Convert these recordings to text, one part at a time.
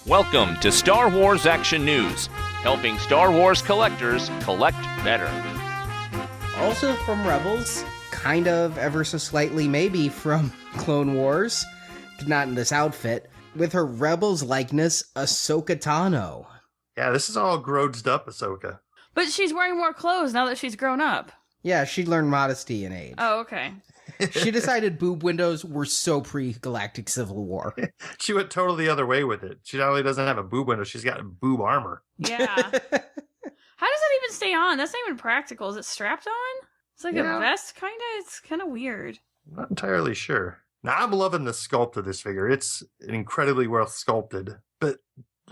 Welcome to Star Wars Action News, helping Star Wars collectors collect better. Also from Rebels, kind of ever so slightly maybe from Clone Wars, not in this outfit, with her Rebels likeness, Ahsoka Tano. Yeah, this is all grossed up Ahsoka. But she's wearing more clothes now that she's grown up. Yeah, she learned modesty in age. Oh, okay. She decided boob windows were so pre-Galactic Civil War. She went totally the other way with it. She not only doesn't have a boob window, she's got boob armor. Yeah. How does that even stay on? That's not even practical. Is it strapped on? It's like a vest, kind of? It's kind of weird. Not entirely sure. Now, I'm loving the sculpt of this figure. It's incredibly well sculpted. But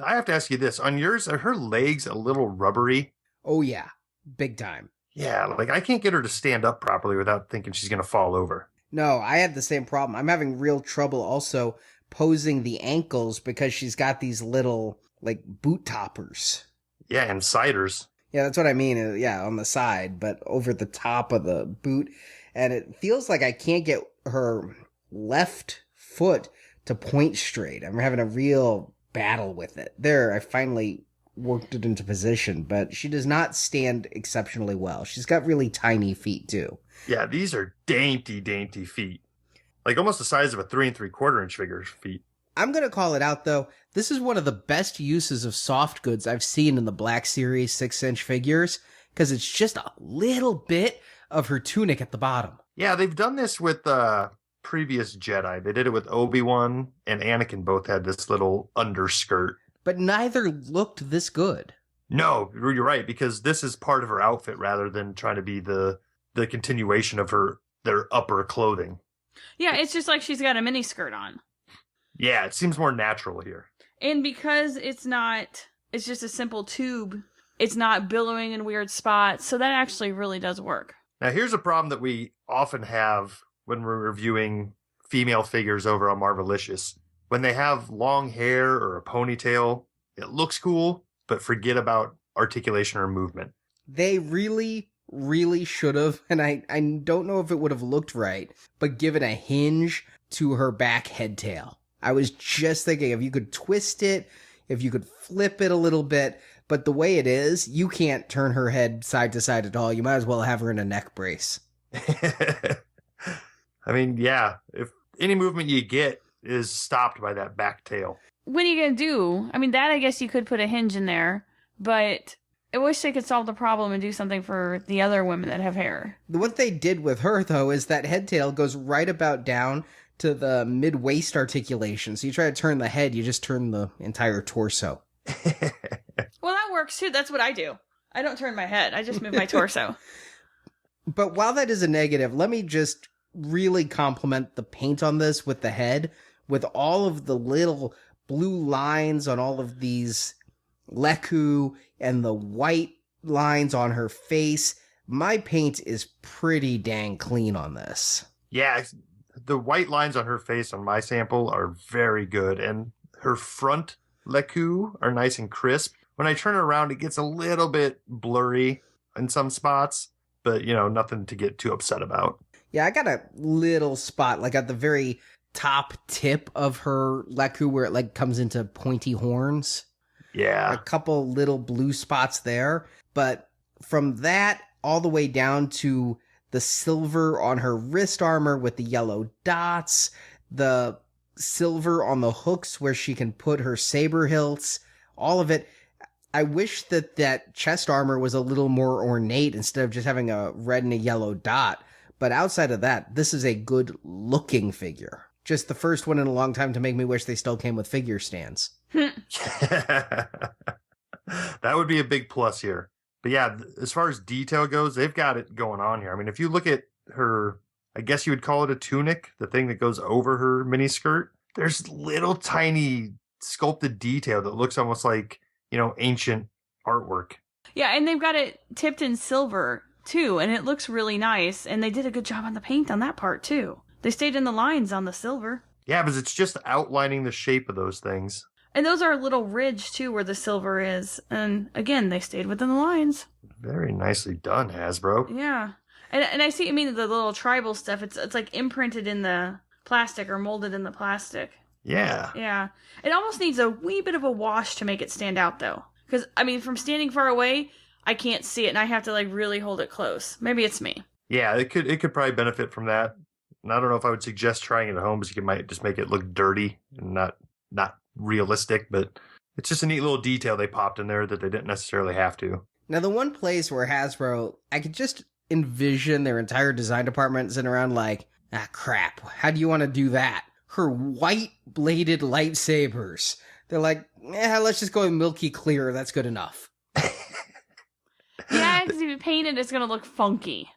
I have to ask you this. On yours, are her legs a little rubbery? Oh, yeah. Big time. Yeah, like I can't get her to stand up properly without thinking she's going to fall over. No, I had the same problem. I'm having real trouble also posing the ankles because she's got these little, like, boot toppers. Yeah, and ciders. Yeah, that's what I mean. Yeah, on the side, but over the top of the boot. And it feels like I can't get her left foot to point straight. I'm having a real battle with it. There, I finally worked it into position, but she does not stand exceptionally well. She's got really tiny feet, too. Yeah, these are dainty, dainty feet. Like almost the size of a 3 3/4 inch figure's feet. I'm going to call it out, though. This is one of the best uses of soft goods I've seen in the Black Series 6-inch figures, because it's just a little bit of her tunic at the bottom. Yeah, they've done this with previous Jedi. They did it with Obi-Wan and Anakin both had this little underskirt. But neither looked this good. No, you're right, because this is part of her outfit rather than trying to be the continuation of their upper clothing. Yeah, it's just like she's got a miniskirt on. Yeah, it seems more natural here. And because it's just a simple tube, it's not billowing in weird spots, so that actually really does work. Now, here's a problem that we often have when we're reviewing female figures over on Marvelicious. When they have long hair or a ponytail, it looks cool, but forget about articulation or movement. They really, really should have, and I don't know if it would have looked right, but given a hinge to her back head tail. I was just thinking if you could twist it, if you could flip it a little bit, but the way it is, you can't turn her head side to side at all. You might as well have her in a neck brace. I mean, yeah, if any movement you get is stopped by that back tail. What are you going to do? I mean, that I guess you could put a hinge in there, but I wish they could solve the problem and do something for the other women that have hair. What they did with her, though, is that head tail goes right about down to the mid-waist articulation. So you try to turn the head, you just turn the entire torso. Well, that works too. That's what I do. I don't turn my head. I just move my torso. But while that is a negative, let me just really compliment the paint on this with the head, with all of the little blue lines on all of these Leku and the white lines on her face. My paint is pretty dang clean on this. Yeah, the white lines on her face on my sample are very good, and her front Leku are nice and crisp. When I turn it around, it gets a little bit blurry in some spots, but, nothing to get too upset about. Yeah, I got a little spot, like at the very top tip of her Leku where it like comes into pointy horns. Yeah. A couple little blue spots there. But from that all the way down to the silver on her wrist armor with the yellow dots, the silver on the hooks where she can put her saber hilts, all of it. I wish that chest armor was a little more ornate instead of just having a red and a yellow dot. But outside of that, this is a good looking figure. Just the first one in a long time to make me wish they still came with figure stands. That would be a big plus here. But yeah, as far as detail goes, they've got it going on here. I mean, if you look at her, I guess you would call it a tunic, the thing that goes over her mini skirt, there's little tiny sculpted detail that looks almost like, ancient artwork. Yeah, and they've got it tipped in silver too, and it looks really nice, and they did a good job on the paint on that part too. They stayed in the lines on the silver. Yeah, because it's just outlining the shape of those things. And those are a little ridge too where the silver is, and again, they stayed within the lines. Very nicely done, Hasbro. Yeah. And I see, the little tribal stuff, it's like imprinted in the plastic or molded in the plastic. Yeah. Yeah. It almost needs a wee bit of a wash to make it stand out, though. Because, I mean, from standing far away, I can't see it, and I have to, like, really hold it close. Maybe it's me. Yeah, it could probably benefit from that. And I don't know if I would suggest trying it at home, because you might just make it look dirty and not realistic, but it's just a neat little detail they popped in there that they didn't necessarily have to. Now, the one place where Hasbro, I could just envision their entire design department sitting around like, ah, crap, how do you want to do that? Her white-bladed lightsabers. They're like, let's just go with milky clear, that's good enough. Yeah, because if you paint it, it's going to look funky.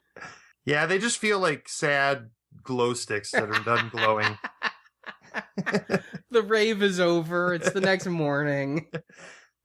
Yeah, they just feel like sad glow sticks that are done glowing. The rave is over, it's the next morning.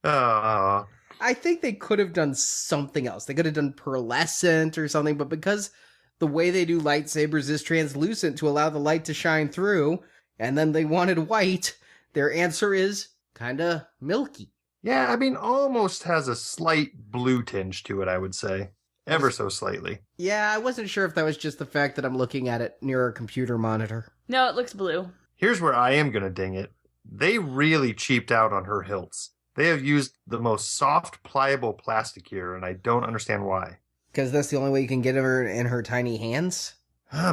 Oh. I think they could have done something else. They could have done pearlescent or something, but because the way they do lightsabers is translucent to allow the light to shine through, and then they wanted white, their answer is kind of milky. Yeah, I mean, almost has a slight blue tinge to it, I would say. Ever so slightly. Yeah, I wasn't sure if that was just the fact that I'm looking at it near a computer monitor. No, it looks blue. Here's where I am going to ding it. They really cheaped out on her hilts. They have used the most soft, pliable plastic here, and I don't understand why. Because that's the only way you can get her in her tiny hands?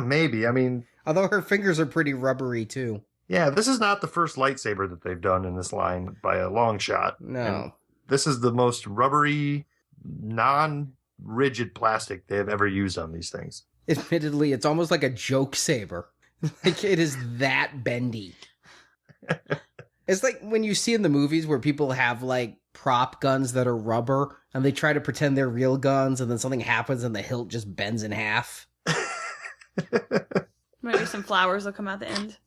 Maybe. I mean... Although her fingers are pretty rubbery, too. Yeah, this is not the first lightsaber that they've done in this line by a long shot. No. And this is the most rubbery, non-rigid plastic they have ever used on these things. Admittedly, it's almost like a joke saber. Like, it is that bendy. It's like when you see in the movies where people have, like, prop guns that are rubber, and they try to pretend they're real guns, and then something happens and the hilt just bends in half. Maybe some flowers will come out the end.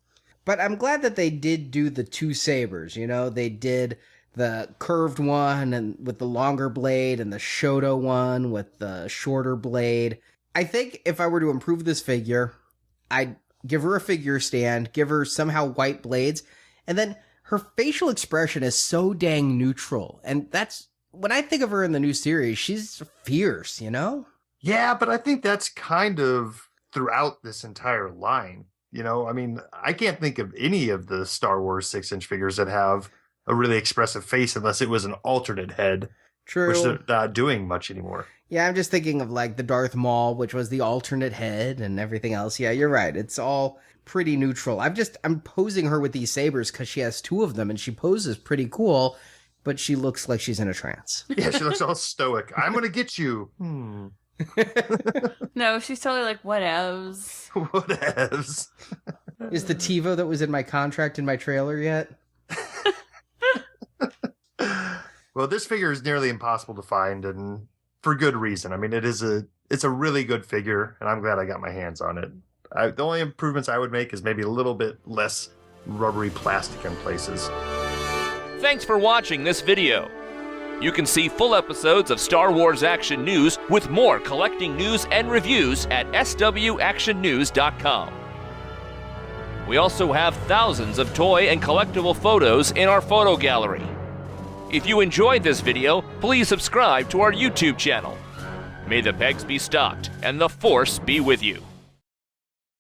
But I'm glad that they did do the two sabers, you know? They did the curved one and with the longer blade, and the Shoto one with the shorter blade. I think if I were to improve this figure, I'd give her a figure stand, give her somehow white blades, and then her facial expression is so dang neutral. And that's, when I think of her in the new series, she's fierce, you know? Yeah, but I think that's kind of throughout this entire line. You know, I mean, I can't think of any of the Star Wars 6-inch figures that have a really expressive face unless it was an alternate head. True. Which they're not doing much anymore. Yeah, I'm just thinking of like the Darth Maul, which was the alternate head, and everything else. Yeah, you're right. It's all pretty neutral. I'm posing her with these sabers because she has two of them, and she poses pretty cool, but she looks like she's in a trance. Yeah, she looks all stoic. I'm going to get you. No, she's totally like, whatevs. Whatevs. Is the TiVo that was in my contract in my trailer yet? Well, this figure is nearly impossible to find, and for good reason. I mean, it's a really good figure, and I'm glad I got my hands on it. The only improvements I would make is maybe a little bit less rubbery plastic in places. Thanks for watching this video. You can see full episodes of Star Wars Action News with more collecting news and reviews at swactionnews.com. We also have thousands of toy and collectible photos in our photo gallery. If you enjoyed this video, please subscribe to our YouTube channel. May the pegs be stocked and the Force be with you.